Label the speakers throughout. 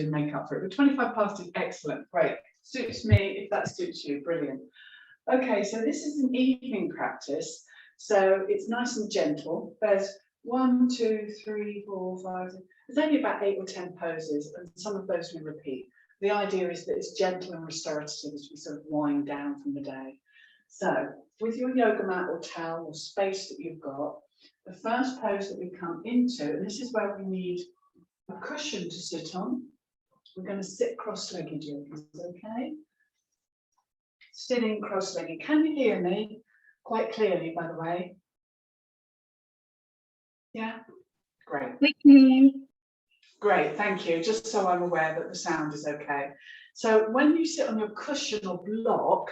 Speaker 1: make up for it. But 25 past is excellent, great. Suits me if that suits you, brilliant. Okay, so this is an evening practice. So it's nice and gentle. There's 1, 2, 3, 4, 5. There's only about 8 or 10 poses, and some of those we repeat. The idea is that it's gentle and restorative as we sort of wind down from the day. So with your yoga mat or towel or space that you've got, the first pose that we come into, and this is where we need a cushion to sit on. We're going to sit cross-legged, yogis, okay? Sitting cross-legged. Can you hear me quite clearly, by the way? Yeah? Great.
Speaker 2: We can.
Speaker 1: Great, thank you. Just so I'm aware that the sound is okay. So when you sit on your cushion or block,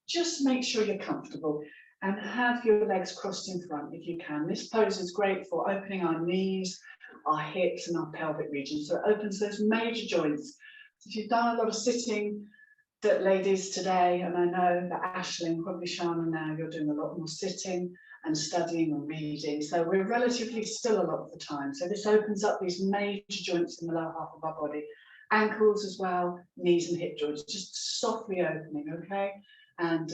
Speaker 1: just make sure you're comfortable and have your legs crossed in front if you can. This pose is great for opening our knees, our hips and our pelvic region. So it opens those major joints. If you've done a lot of sitting, that ladies today, and I know that Aisling, probably Shana now, you're doing a lot more sitting and studying and reading. So we're relatively still a lot of the time. So this opens up these major joints in the lower half of our body, ankles as well, knees and hip joints, just softly opening, okay? And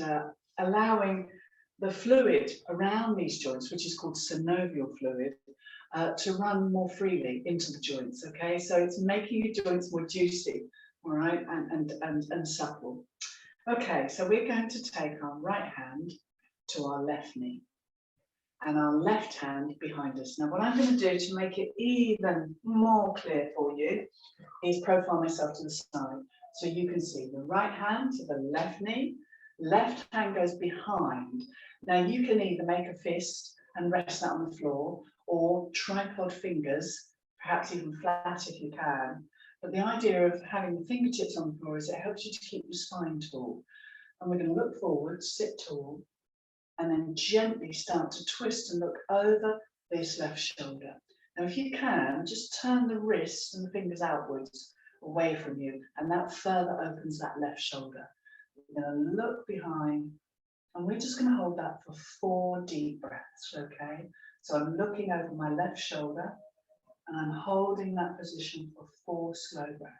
Speaker 1: allowing the fluid around these joints, which is called synovial fluid, to run more freely into the joints, okay? So it's making your joints more juicy, all right, and supple. Okay, so we're going to take our right hand to our left knee and our left hand behind us. Now, what I'm going to do to make it even more clear for you is profile myself to the side so you can see the right hand to the left knee, left hand goes behind. Now, you can either make a fist and rest that on the floor or tripod fingers, perhaps even flat if you can. But the idea of having the fingertips on the floor is it helps you to keep your spine tall. And we're going to look forward, sit tall, and then gently start to twist and look over this left shoulder. Now, if you can, just turn the wrists and the fingers outwards away from you, and that further opens that left shoulder. We're going to look behind, and we're just going to hold that for 4 deep breaths, okay? So I'm looking over my left shoulder, and I'm holding that position for 4 slow breaths.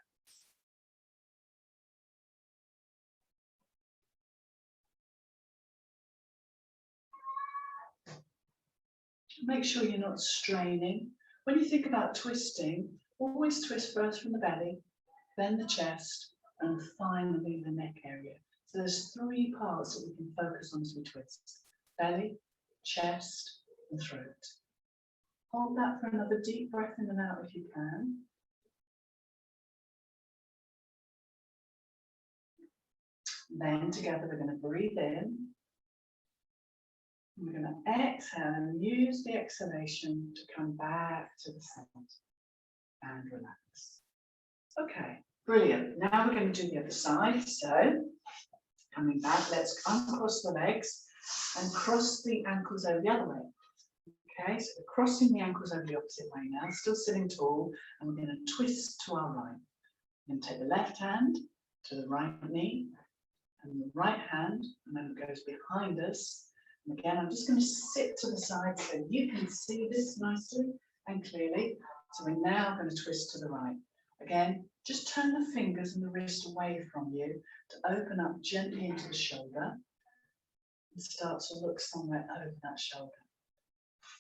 Speaker 1: Make sure you're not straining. When you think about twisting, always twist first from the belly, then the chest, and finally the neck area. So there's 3 parts that we can focus on as we twist. Belly, chest, and throat. Hold that for another deep breath in and out if you can. Then together we're going to breathe in. We're going to exhale and use the exhalation to come back to the center and relax. Okay, brilliant. Now we're going to do the other side. So coming back, let's uncross the legs and cross the ankles over the other way. Okay, so we're crossing the ankles over the opposite way now, still sitting tall, and we're going to twist to our right. We're going to take the left hand to the right knee and the right hand, and then it goes behind us. And again, I'm just going to sit to the side so you can see this nicely and clearly. So we're now going to twist to the right. Again, just turn the fingers and the wrist away from you to open up gently into the shoulder and start to look somewhere over that shoulder.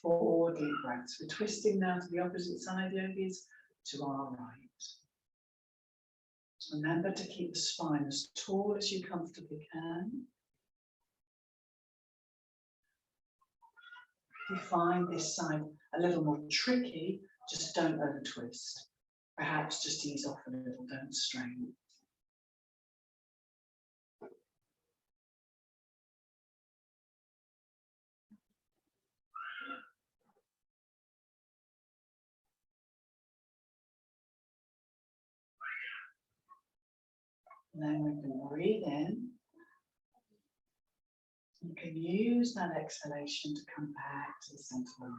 Speaker 1: 4 deep breaths. We're twisting now to the opposite side, yogis, to our right. Remember to keep the spine as tall as you comfortably can. If you find this side a little more tricky, just don't over twist. Perhaps just ease off a little, don't strain. And then we can breathe in. You can use that exhalation to come back to the center of the body.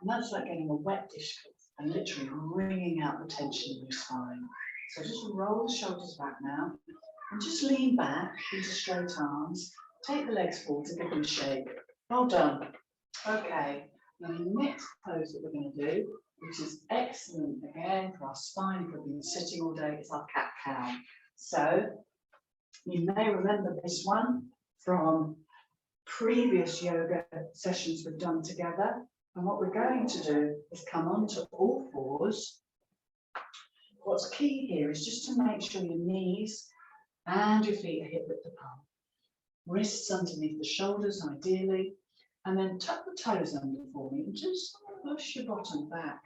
Speaker 1: And that's like getting a wet dishcloth and literally wringing out the tension in your spine. So just roll the shoulders back now and just lean back into straight arms. Take the legs forward to give them a shake. Well done. Okay, now the next pose that we're going to do which is excellent again for our spine. If we've been sitting all day, it's our cat-cow. So you may remember this one from previous yoga sessions we've done together. And what we're going to do is come onto all fours. What's key here is just to make sure your knees and your feet are hip width apart. Wrists underneath the shoulders, ideally. And then tuck the toes under for me and just push your bottom back,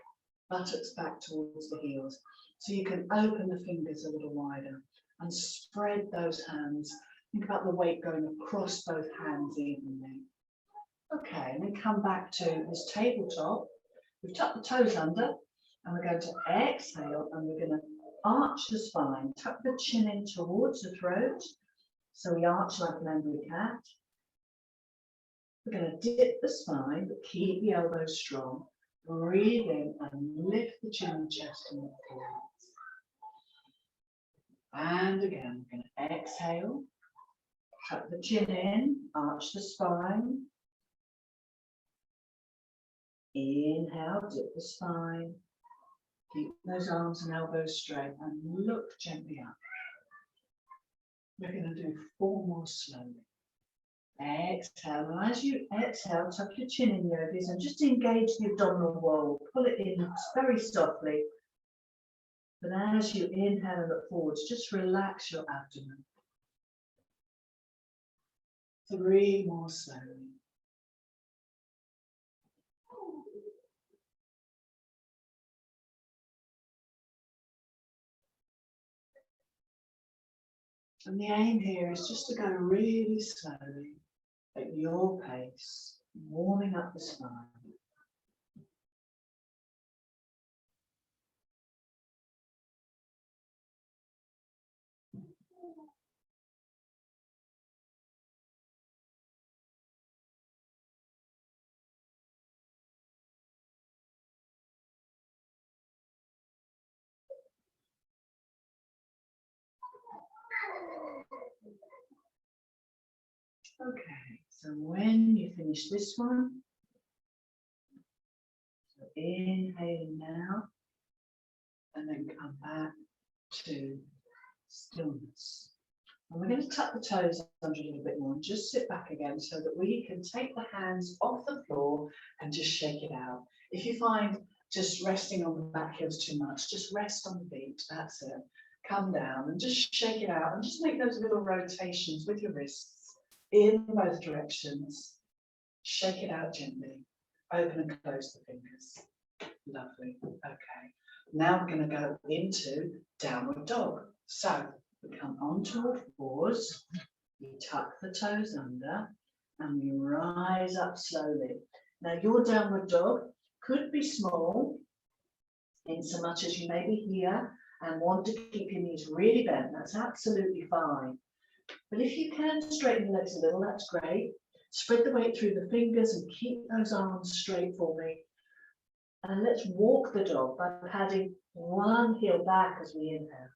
Speaker 1: buttocks back towards the heels. So you can open the fingers a little wider and spread those hands. Think about the weight going across both hands evenly. Okay, and then come back to this tabletop. We've tucked the toes under and we're going to exhale and we're going to arch the spine, tuck the chin in towards the throat. So we arch like an angry cat. We're going to dip the spine, but keep the elbows strong. Breathe in and lift the chin and chest and look forwards. And again, we're going to exhale, tuck the chin in, arch the spine. Inhale, dip the spine. Keep those arms and elbows straight and look gently up. We're going to do 4 more slowly. Exhale, and as you exhale, tuck your chin in, yogis, and just engage the abdominal wall. Pull it in very softly. But as you inhale and look forwards, just relax your abdomen. 3 more slowly. And the aim here is just to go really slowly at your pace, warming up the spine. Okay, so when you finish this one, so inhaling now, and then come back to stillness. And we're going to tuck the toes under a little bit more and just sit back again so that we can take the hands off the floor and just shake it out. If you find just resting on the back heels too much, just rest on the feet, that's it. Come down and just shake it out and just make those little rotations with your wrists in both directions. Shake it out gently. Open and close the fingers. Lovely. Okay. Now we're going to go into downward dog. So we come onto all fours, we tuck the toes under, and we rise up slowly. Now your downward dog could be small, in so much as you may be here and want to keep your knees really bent. That's absolutely fine. But if you can straighten the legs a little, that's great. Spread the weight through the fingers and keep those arms straight for me. And let's walk the dog by padding one heel back as we inhale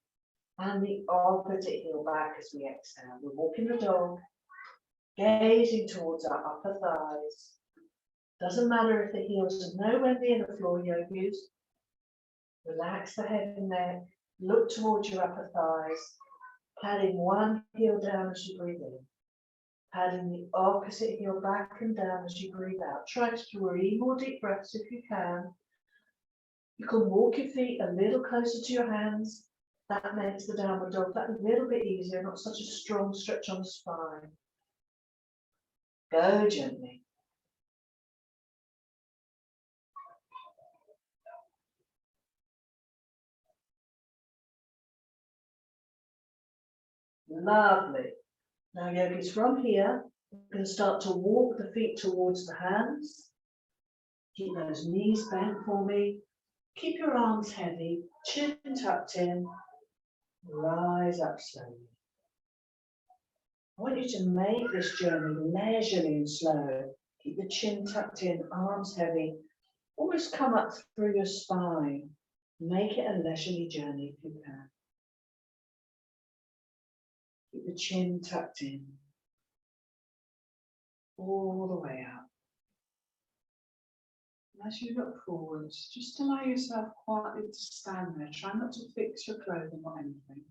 Speaker 1: and the opposite heel back as we exhale. We're walking the dog, gazing towards our upper thighs. Doesn't matter if the heels are nowhere near the floor, yogis. Relax the head and neck, look towards your upper thighs, padding one heel down as you breathe in, padding the opposite heel back and down as you breathe out. Try 3 more deep breaths if you can. You can walk your feet a little closer to your hands. That makes the downward dog that little bit easier, not such a strong stretch on the spine. Go gently. Lovely. Now, yogis, from here, we're going to start to walk the feet towards the hands. Keep those knees bent for me. Keep your arms heavy, chin tucked in. Rise up slowly. I want you to make this journey leisurely and slow. Keep the chin tucked in, arms heavy. Almost come up through your spine. Make it a leisurely journey if you can. Keep the chin tucked in. All the way up. As you look forwards, just allow yourself quietly to stand there. Try not to fix your clothing or anything.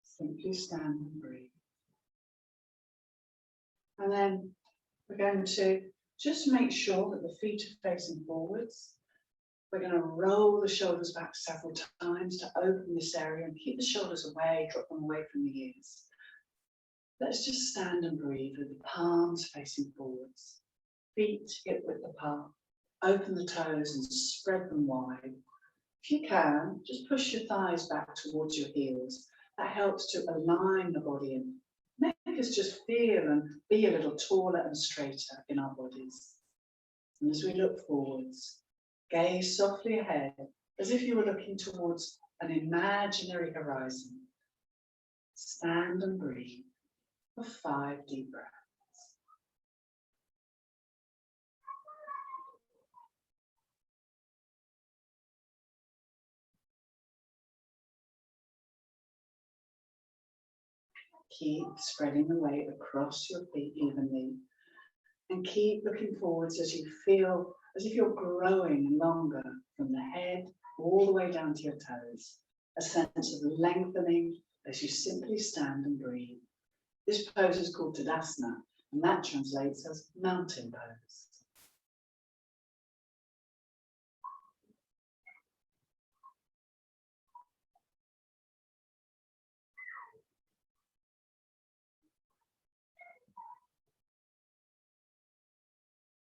Speaker 1: Simply stand and breathe. And then we're going to just make sure that the feet are facing forwards. We're going to roll the shoulders back several times to open this area and keep the shoulders away, drop them away from the ears. Let's just stand and breathe with the palms facing forwards. Feet hip width apart. Open the toes and spread them wide. If you can, just push your thighs back towards your heels. That helps to align the body and make us just feel and be a little taller and straighter in our bodies. And as we look forwards, gaze softly ahead as if you were looking towards an imaginary horizon. Stand and breathe for 5 deep breaths. Keep spreading the weight across your feet evenly and keep looking forwards as you feel as if you're growing longer from the head all the way down to your toes. A sense of lengthening as you simply stand and breathe. This pose is called Tadasana, and that translates as mountain pose.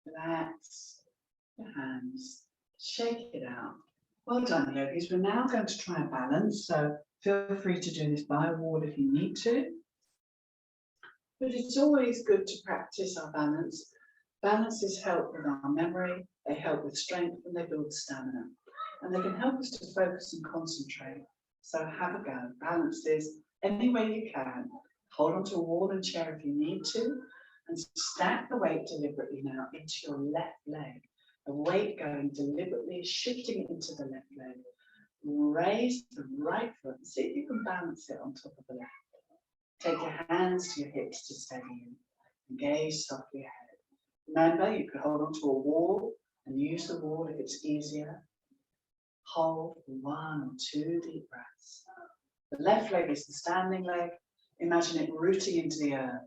Speaker 1: Relax your hands, shake it out. Well done, yogis. We're now going to try a balance, so feel free to do this by wall if you need to. But it's always good to practice our balance. Balances help with our memory, they help with strength, and they build stamina. And they can help us to focus and concentrate. So have a go. Balances any way you can. Hold onto a wall and chair if you need to, and stack the weight deliberately now into your left leg. The weight going deliberately, shifting it into the left leg. Raise the right foot and see if you can balance it on top of the left. Take your hands to your hips to steady you and gaze softly ahead. Remember, you could hold onto a wall and use the wall if it's easier. Hold for 1 or 2 deep breaths. The left leg is the standing leg. Imagine it rooting into the earth.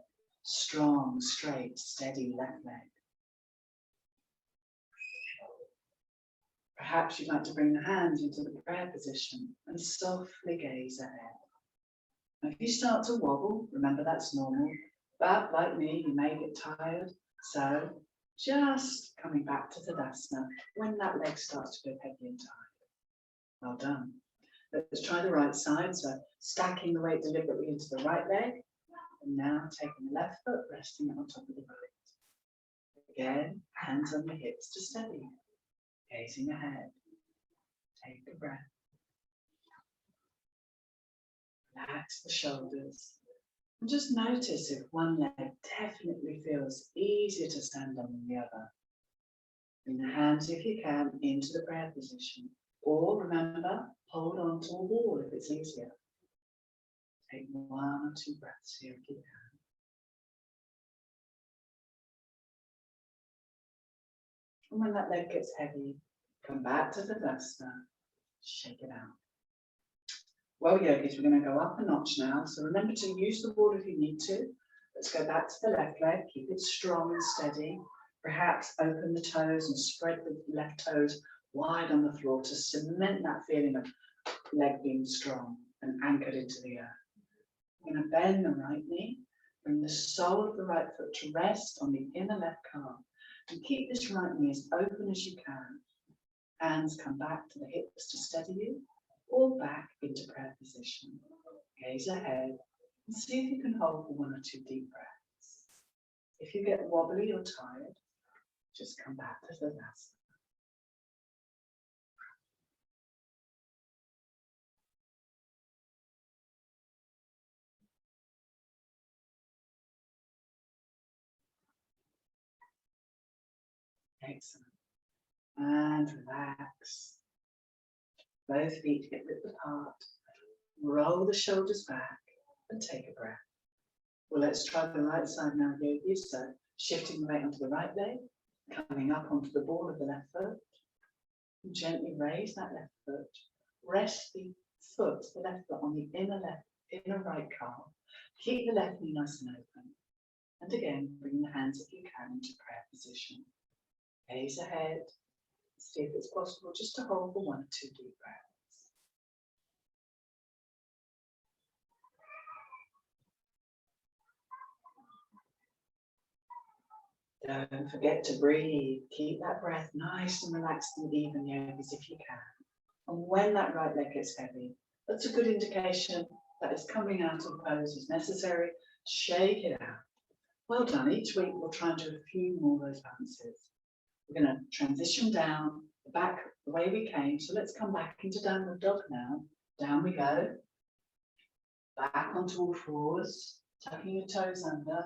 Speaker 1: Strong, straight, steady left leg. Perhaps you'd like to bring the hands into the prayer position and softly gaze ahead. Now, if you start to wobble, remember that's normal, but like me, you may get tired. So just coming back to Tadasana when that leg starts to go heavy and tired. Well done. Let's try the right side. So stacking the weight deliberately into the right leg. And now taking the left foot, resting it on top of the right. Again, hands on the hips to steady. Gazing ahead. Take a breath. Relax the shoulders. And just notice if one leg definitely feels easier to stand on than the other. Bring the hands, if you can, into the prayer position. Or remember, hold on to a wall if it's easier. Take 1 or 2 breaths here if you can. And when that leg gets heavy, come back to the Tadasana. Shake it out. Well, yogis, we're going to go up a notch now. So remember to use the wall if you need to. Let's go back to the left leg. Keep it strong and steady. Perhaps open the toes and spread the left toes wide on the floor to cement that feeling of leg being strong and anchored into the earth. We're going to bend the right knee. Bring the sole of the right foot to rest on the inner left calf. And keep this right knee as open as you can. Hands come back to the hips to steady you, or back into prayer position. Gaze ahead and see if you can hold for 1 or 2 deep breaths. If you get wobbly or tired, just come back to the Tadasana. Excellent. And relax. Both feet hip width apart. Roll the shoulders back and take a breath. Well, let's try the right side now, yogis. So shifting the weight onto the right leg. Coming up onto the ball of the left foot. Gently raise that left foot. Rest the left foot on the inner right calf. Keep the left knee nice and open. And again, bring the hands if you can into prayer position. Gaze ahead. See if it's possible just to hold for 1 or 2 deep breaths. Don't forget to breathe. Keep that breath nice and relaxed and even, yogis, if you can. And when that right leg gets heavy, that's a good indication that it's coming out of pose is necessary. Shake it out. Well done. Each week we'll try and do a few more of those balances. We're going to transition down the back the way we came. So let's come back into downward dog now. Down we go. Back onto all fours. Tucking your toes under.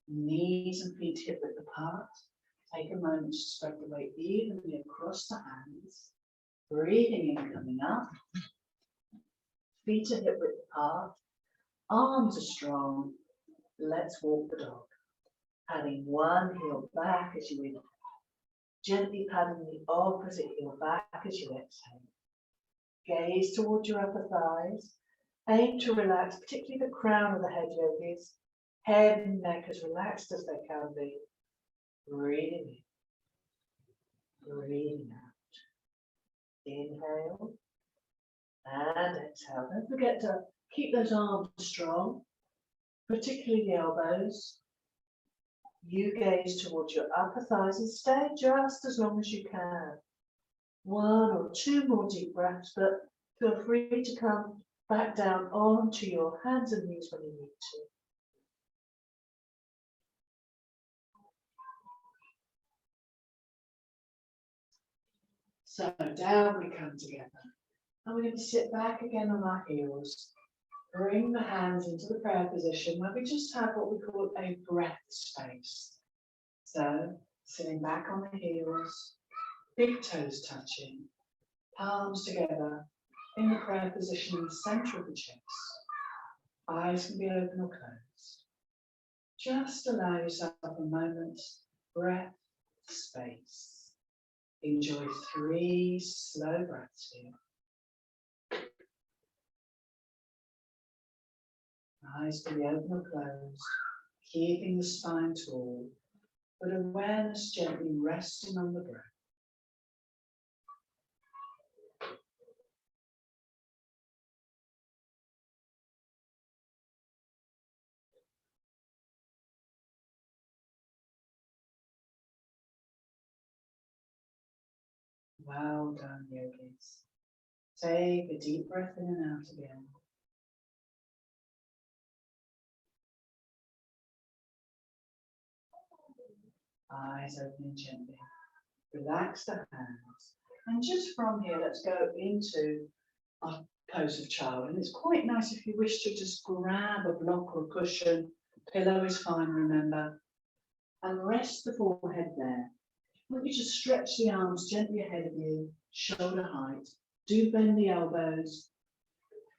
Speaker 1: Knees and feet hip width apart. Take a moment to spread the weight evenly across the hands. Breathing in, coming up. Feet are hip width apart. Arms are strong. Let's walk the dog. Adding one heel back as you inhale. Gently padding the opposite heel back as you exhale. Gaze towards your upper thighs. Aim to relax, particularly the crown of the head, yogis. Head and neck as relaxed as they can be. Breathing in. Breathing out. Inhale. And exhale. Don't forget to keep those arms strong, particularly the elbows. You gaze towards your upper thighs and stay just as long as you can. 1 or 2 more deep breaths, but feel free to come back down onto your hands and knees when you need to. So down we come together. And we're going to sit back again on our heels. Bring the hands into the prayer position where we just have what we call a breath space. So, sitting back on the heels, big toes touching, palms together in the prayer position in the center of the chest. Eyes can be open or closed. Just allow yourself a moment's breath space. Enjoy 3 slow breaths here. Eyes can be open or closed, keeping the spine tall, but awareness gently resting on the breath. Well done, yogis. Take a deep breath in and out again. Eyes opening gently. Relax the hands. And just from here, let's go into our pose of child. And it's quite nice if you wish to just grab a block or a cushion. Pillow is fine, remember. And rest the forehead there. Maybe just stretch the arms gently ahead of you, shoulder height. Do bend the elbows.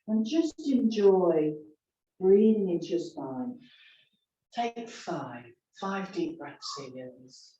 Speaker 1: And just enjoy breathing into your spine. Take 5 deep breaths here, yogis.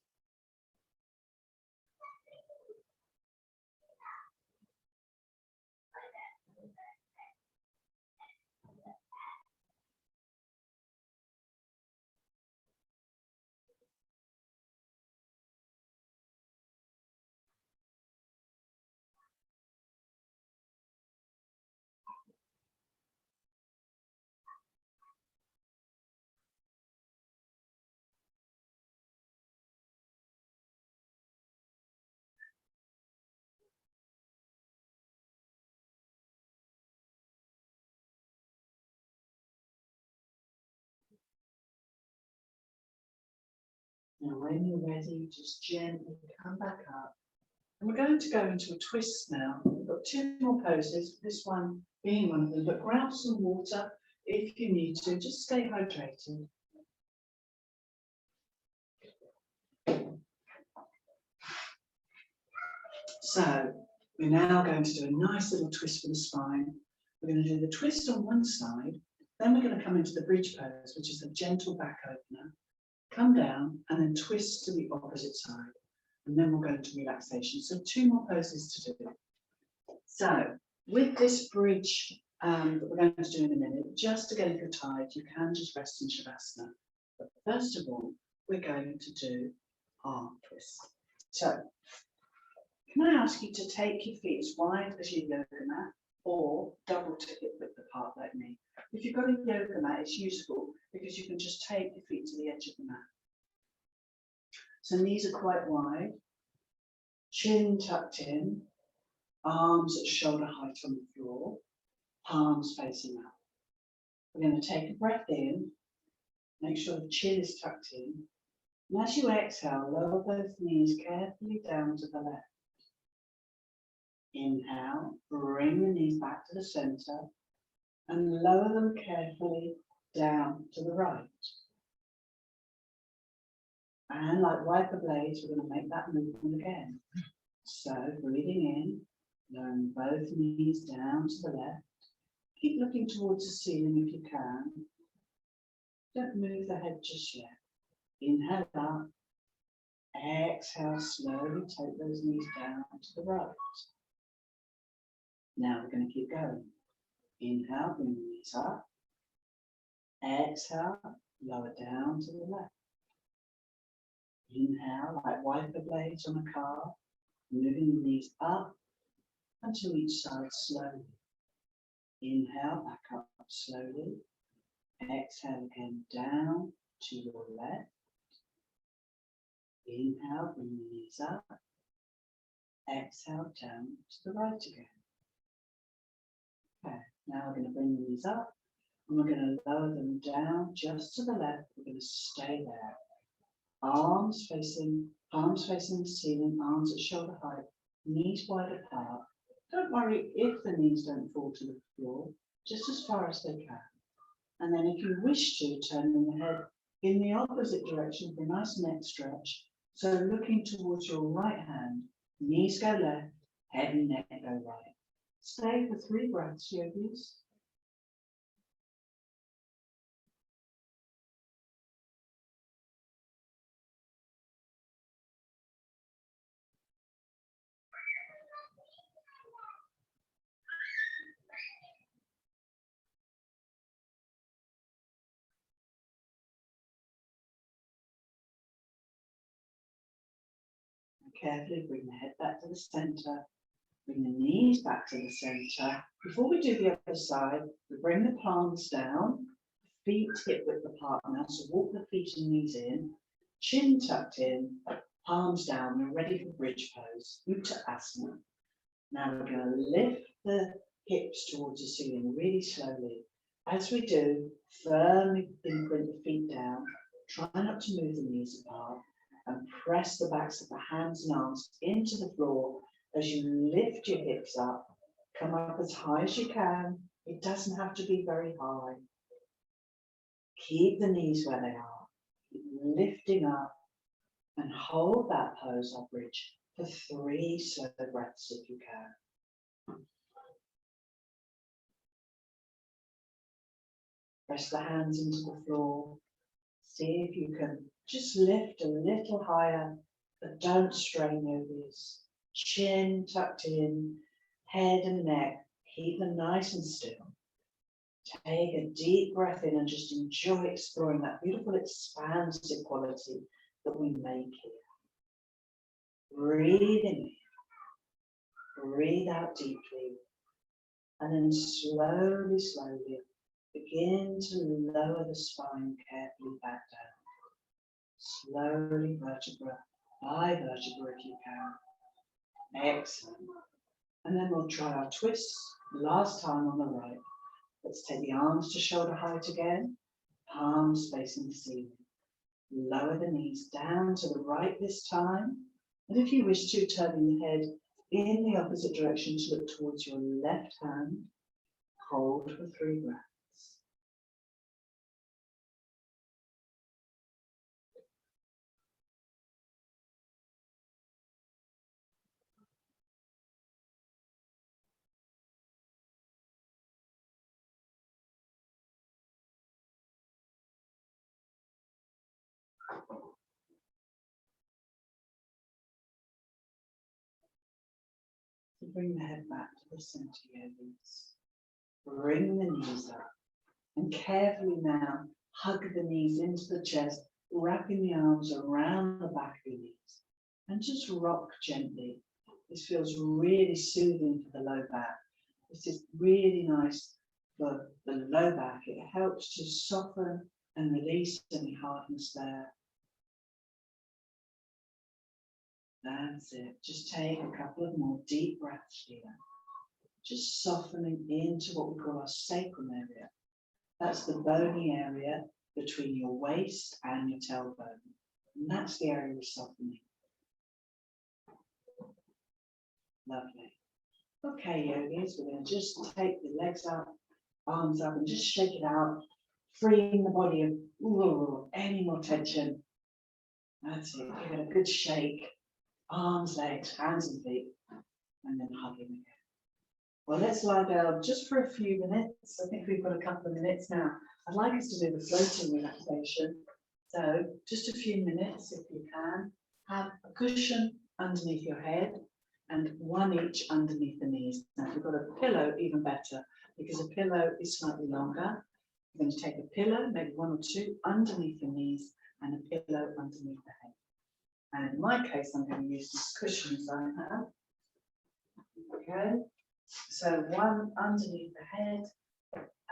Speaker 1: Now, when you're ready, just gently come back up. And we're going to go into a twist now. We've got 2 more poses, this one being one of them, but grab some water if you need to. Just stay hydrated. So, we're now going to do a nice little twist for the spine. We're going to do the twist on one side, then we're going to come into the bridge pose, which is a gentle back opener. Come down and then twist to the opposite side. And then we'll go into relaxation. So 2 more poses to do. So with this bridge that we're going to do in a minute, just again, if you're tired, you can just rest in Shavasana. But first of all, we're going to do arm twists. So can I ask you to take your feet as wide as your yoga mat or double tip it width apart like me? If you've got a yoga mat, it's useful because you can just take your feet to the edge of the mat. So knees are quite wide, chin tucked in, arms at shoulder height on the floor, palms facing up. We're going to take a breath in, make sure the chin is tucked in. And as you exhale, lower both knees carefully down to the left. Inhale, bring the knees back to the center and lower them carefully down to the right. And like wiper blades, we're going to make that movement again. So breathing in, lowering both knees down to the left. Keep looking towards the ceiling if you can. Don't move the head just yet. Inhale up. Exhale, slowly take those knees down to the right. Now we're going to keep going. Inhale, bring the knees up. Exhale, lower down to the left. Inhale, like wiper blades on a car, moving the knees up and to each side slowly. Inhale, back up slowly. Exhale again, down to your left. Inhale, bring the knees up. Exhale, down to the right again. Okay, now we're going to bring the knees up and we're going to lower them down just to the left. We're going to stay there. Palms facing the ceiling, arms at shoulder height, knees wide apart. Don't worry if the knees don't fall to the floor, just as far as they can. And then if you wish to, turning the head in the opposite direction for a nice neck stretch. So looking towards your right hand, knees go left, head and neck go right. Stay for 3 breaths, yogis. Carefully bring the head back to the center, bring the knees back to the center. Before we do the other side, we bring the palms down, feet hip width apart now, so walk the feet and knees in, chin tucked in, palms down, we're ready for bridge pose, Uttanasana. Now we're going to lift the hips towards the ceiling really slowly. As we do, firmly imprint the feet down, try not to move the knees apart, and press the backs of the hands and arms into the floor as you lift your hips up. Come up as high as you can. It doesn't have to be very high. Keep the knees where they are. Keep lifting up and hold that pose or bridge for 3 slow breaths if you can. Press the hands into the floor. See if you can just lift a little higher, but don't strain over this. Chin tucked in, head and neck, keep them nice and still. Take a deep breath in and just enjoy exploring that beautiful expansive quality that we make here. Breathe in, breathe out deeply, and then slowly, slowly begin to lower the spine carefully back down. Slowly, vertebra by vertebra if you can. Excellent. And then we'll try our twists. Last time on the right. Let's take the arms to shoulder height again. Palms facing the ceiling. Lower the knees down to the right this time. And if you wish to, turning the head in the opposite direction to look towards your left hand. Hold for 3 breaths. bring the head back to the center, yogis. Bring the knees up. And carefully now, hug the knees into the chest, wrapping the arms around the back of your knees. And just rock gently. This feels really soothing for the low back. This is really nice for the low back. It helps to soften and release any hardness there. That's it. Just take a couple of more deep breaths here. Just softening into what we call our sacrum area. That's the bony area between your waist and your tailbone. And that's the area we're softening. Lovely. Okay, yogis, we're going to just take the legs up, arms up, and just shake it out, freeing the body of any more tension. That's it. Give it a good shake. Arms, legs, hands and feet, and then hugging again. Well, let's lie down just for a few minutes. I think we've got a couple of minutes now. I'd like us to do the floating relaxation. So just a few minutes, if you can. Have a cushion underneath your head and one each underneath the knees. Now, if you've got a pillow, even better, because a pillow is slightly longer. You're going to take a pillow, maybe one or two, underneath your knees and a pillow underneath the head. And in my case, I'm going to use this cushion as I have. Okay, so one underneath the head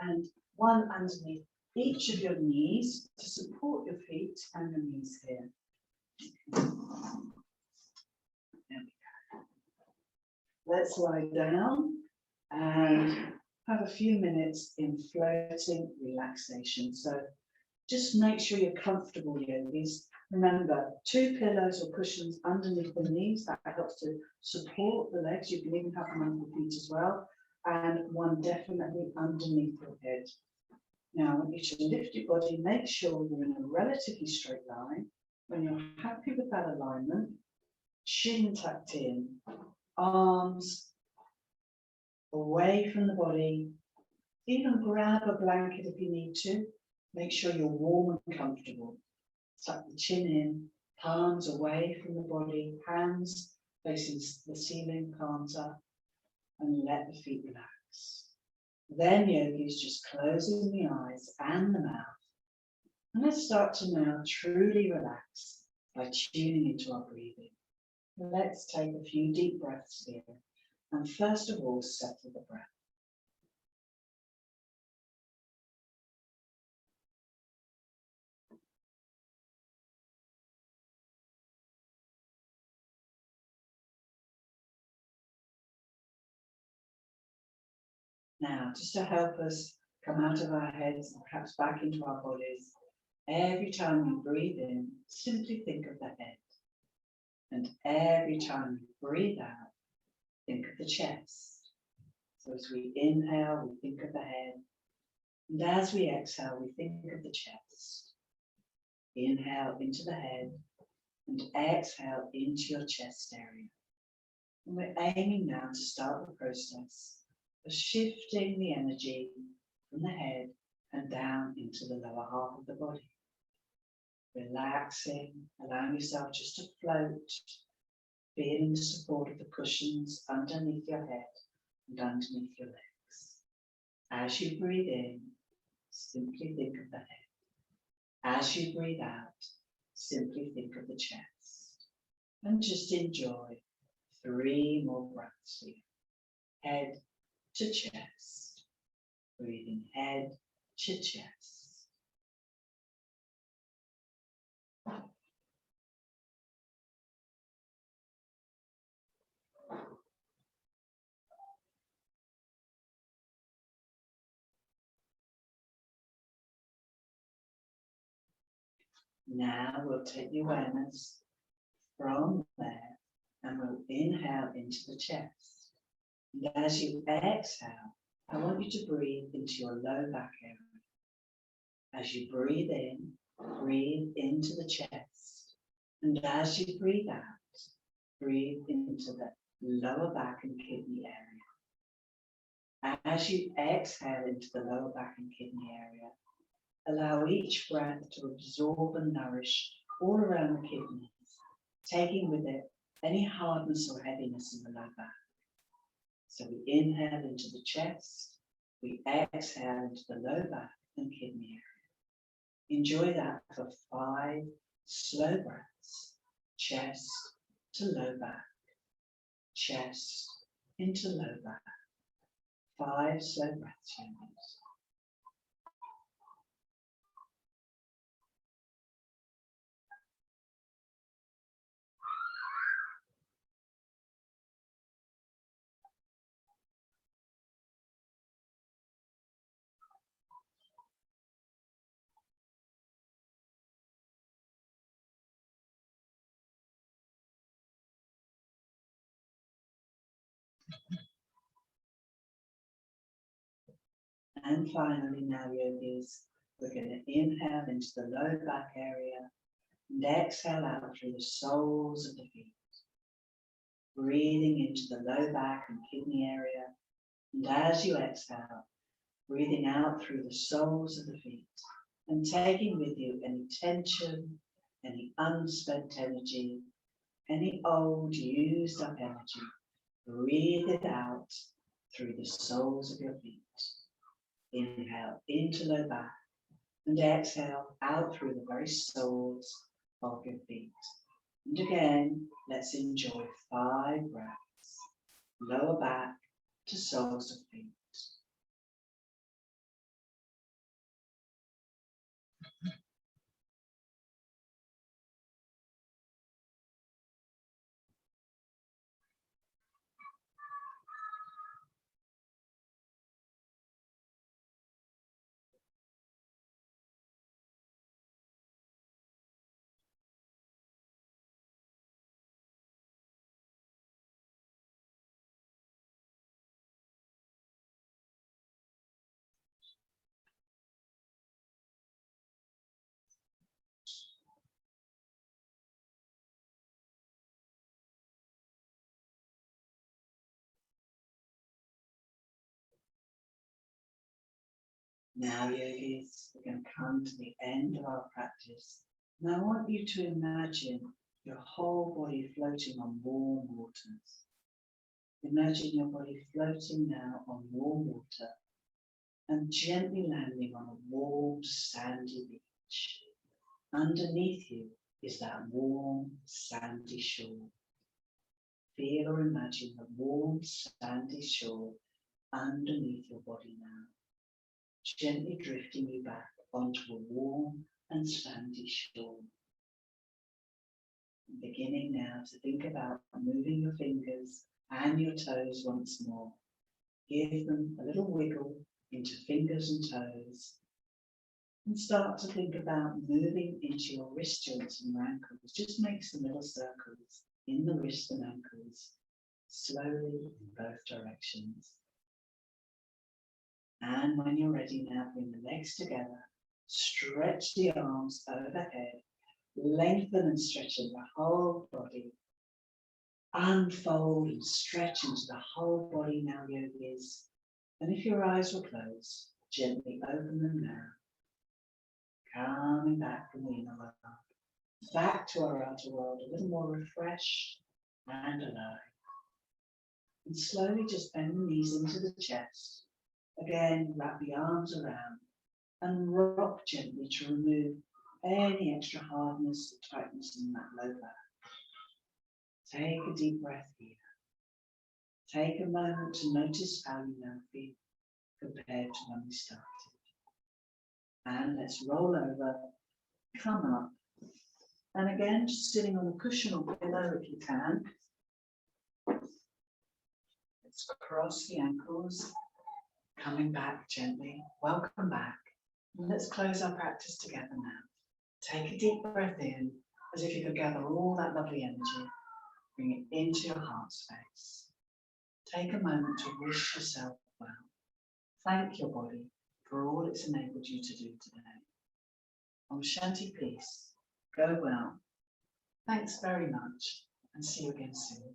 Speaker 1: and one underneath each of your knees to support your feet and the knees here. There we go. Let's lie down and have a few minutes in floating relaxation. So just make sure you're comfortable, yogis. Remember, 2 pillows or cushions underneath the knees. That helps to support the legs. You can even have them under the feet as well. And one definitely underneath your head. Now, I want you to lift your body. Make sure you're in a relatively straight line. When you're happy with that alignment, chin tucked in, arms away from the body. Even grab a blanket if you need to. Make sure you're warm and comfortable. Tuck the chin in, palms away from the body, hands facing the ceiling, palms up, and let the feet relax. Then, yogis, just closing the eyes and the mouth. And let's start to now truly relax by tuning into our breathing. Let's take a few deep breaths here. And first of all, settle the breath. Now, just to help us come out of our heads and perhaps back into our bodies, every time you breathe in, simply think of the head. And every time you breathe out, think of the chest. So as we inhale, we think of the head. And as we exhale, we think of the chest. Inhale into the head and exhale into your chest area. And we're aiming now to start the process of shifting the energy from the head and down into the lower half of the body. Relaxing, allowing yourself just to float, feeling the support of the cushions underneath your head and underneath your legs. As you breathe in, simply think of the head. As you breathe out, simply think of the chest. And just enjoy 3 more breaths here. Head to chest. Breathing head to chest. Now we'll take the awareness from there and we'll inhale into the chest. And as you exhale, I want you to breathe into your low back area. As you breathe in, breathe into the chest. And as you breathe out, breathe into the lower back and kidney area. As you exhale into the lower back and kidney area, allow each breath to absorb and nourish all around the kidneys, taking with it any hardness or heaviness in the low back.
Speaker 2: So we inhale into the chest, we exhale into the low back and kidney area. Enjoy that for 5 slow breaths. Chest to low back, chest into low back. 5 slow breaths, humans. And finally, now yogis, we're going to inhale into the low back area and exhale out through the soles of the feet. Breathing into the low back and kidney area. And as you exhale, breathing out through the soles of the feet and taking with you any tension, any unspent energy, any old used up energy. Breathe it out through the soles of your feet. Inhale into low back and exhale out through the very soles of your feet. And again, let's enjoy 5 breaths. Lower back to soles of feet. Now, yogis, we're going to come to the end of our practice. And I want you to imagine your whole body floating on warm waters. Imagine your body floating now on warm water and gently landing on a warm, sandy beach. Underneath you is that warm, sandy shore. Feel or imagine the warm, sandy shore underneath your body now, gently drifting you back onto a warm and sandy shore. Beginning now to think about moving your fingers and your toes once more. Give them a little wiggle into fingers and toes. And start to think about moving into your wrist joints and your ankles. Just make some little circles in the wrists and ankles, slowly in both directions. And when you're ready now, bring the legs together, stretch the arms overhead, lengthen and stretch in the whole body. Unfold and stretch into the whole body now, yogis. And if your eyes were closed, gently open them now. Coming back from the inner world, back to our outer world, a little more refreshed and alive. And slowly just bend the knees into the chest. Again, wrap the arms around and rock gently to remove any extra hardness or tightness in that low back. Take a deep breath here. Take a moment to notice how you now feel compared to when we started. And let's roll over, come up. And again, just sitting on a cushion or pillow if you can. Let's cross the ankles, coming back gently. Welcome back. And let's close our practice together now. Take a deep breath in, as if you could gather all that lovely energy. Bring it into your heart space. Take a moment to wish yourself well. Thank your body for all it's enabled you to do today. Om Shanti, peace. Go well. Thanks very much, and see you again soon.